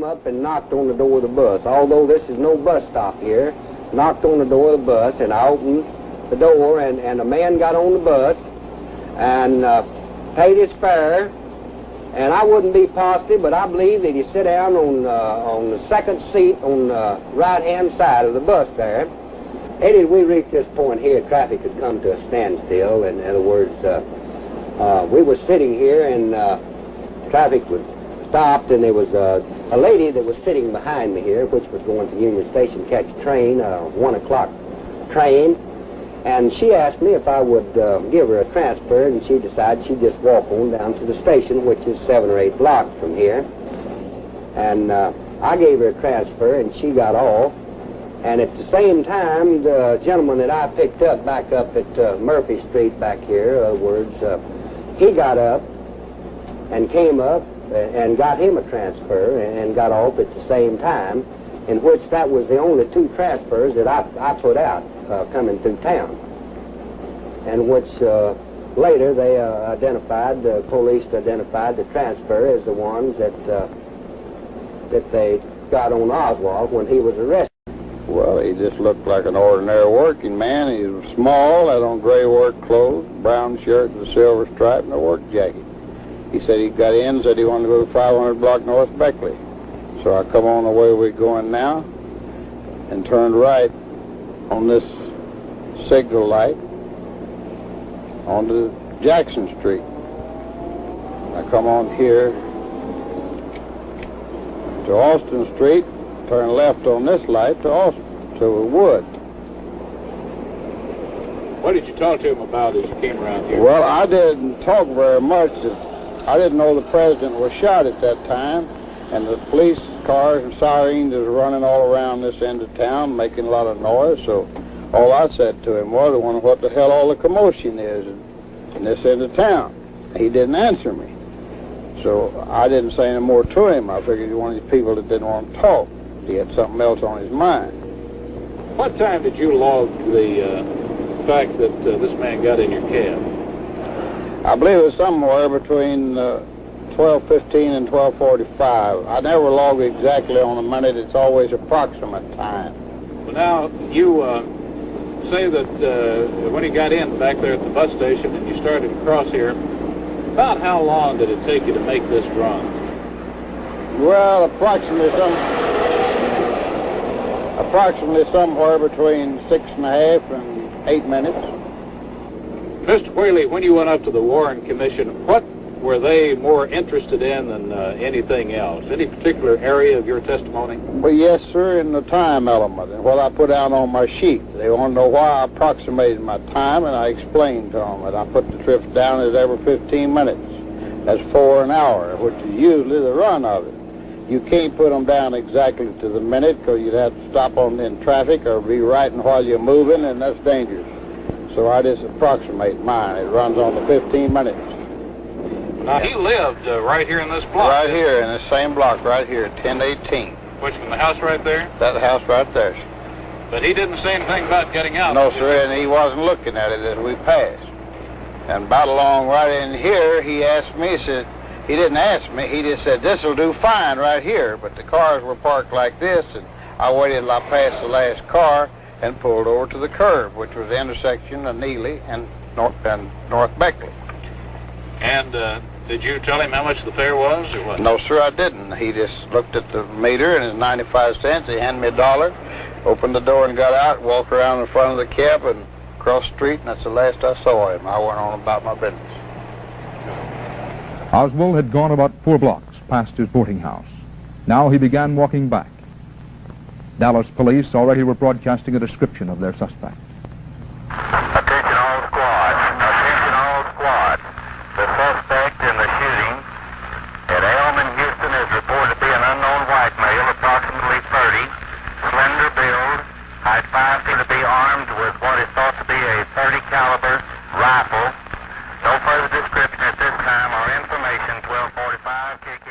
up and knocked on the door of the bus, although this is no bus stop here. Knocked on the door of the bus, and I opened the door, and a man got on the bus and paid his fare. And I wouldn't be positive, but I believe that he sat down on the second seat on the right-hand side of the bus there. Eddie, we reached this point here, traffic had come to a standstill. In other words, we were sitting here, and traffic was stopped, and there was a lady that was sitting behind me here, which was going to Union Station to catch a train, a 1 o'clock train. And she asked me if I would give her a transfer, and she decided she'd just walk on down to the station, which is 7 or 8 blocks from here. And I gave her a transfer, and she got off. And at the same time, the gentleman that I picked up back up at Murphy Street back here, in other words, he got up and came up and got him a transfer and got off at the same time, in which that was the only 2 transfers that I put out coming through town, and which later they identified, the police identified the transfer as the ones that they got on Oswald when he was arrested. Well, he just looked like an ordinary working man. He was small, had on gray work clothes, brown shirt with a silver stripe, and a work jacket. He said he got in, said he wanted to go to 500 block North Beckley. So I come on the way we're going now and turned right on this signal light onto Jackson Street. I come on here to Austin Street, turn left on this light to Austin, to Wood. What did you talk to him about as you came around here? Well, I didn't talk very much. I didn't know the president was shot at that time, and the police cars and sirens was running all around this end of town, making a lot of noise. So all I said to him was, I wonder what the hell all the commotion is in this end of town. He didn't answer me. So I didn't say any more to him. I figured he was one of these people that didn't want to talk. He had something else on his mind. What time did you log the fact that this man got in your cab? I believe it was somewhere between 12:15 and 12:45. I never log exactly on a minute. It's always approximate time. Well, now, you say that when he got in back there at the bus station and you started across here, about how long did it take you to make this run? Well, approximately somewhere between 6.5 and 8 minutes. Mr. Whaley, when you went up to the Warren Commission, what were they more interested in than anything else? Any particular area of your testimony? Well, yes, sir, in the time element, and what I put down on my sheet. They want to know why I approximated my time, and I explained to them that I put the trips down as every 15 minutes. That's 4 an hour, which is usually the run of it. You can't put them down exactly to the minute, because you'd have to stop on in traffic or be writing while you're moving, and that's dangerous. So I just approximate mine. It runs on the 15 minutes. Now, he lived right here in this block. Right here, in the same block, right here, 1018. Which one, the house right there? That house right there. But he didn't say anything about getting out. No, sir, and he wasn't looking at it as we passed. And about along right in here, he asked me, he said, he didn't ask me, he just said, this'll do fine right here. But the cars were parked like this, and I waited till I passed the last car and pulled over to the curb, which was the intersection of Neely and North Beckley. And did you tell him how much the fare was, or what? No, sir, I didn't. He just looked at the meter, and it's 95 cents. He handed me $1, opened the door and got out, walked around in front of the cab and across the street, and that's the last I saw him. I went on about my business. Oswald had gone about 4 blocks past his boarding house. Now he began walking back. Dallas police already were broadcasting a description of their suspect. Attention all squads. Attention all squads. The suspect in the shooting at Elm in Houston is reported to be an unknown white male, approximately 30, slender build, height 5 feet, to be armed with what is thought to be a .30 caliber rifle. No further description at this time or information. 1245 kick.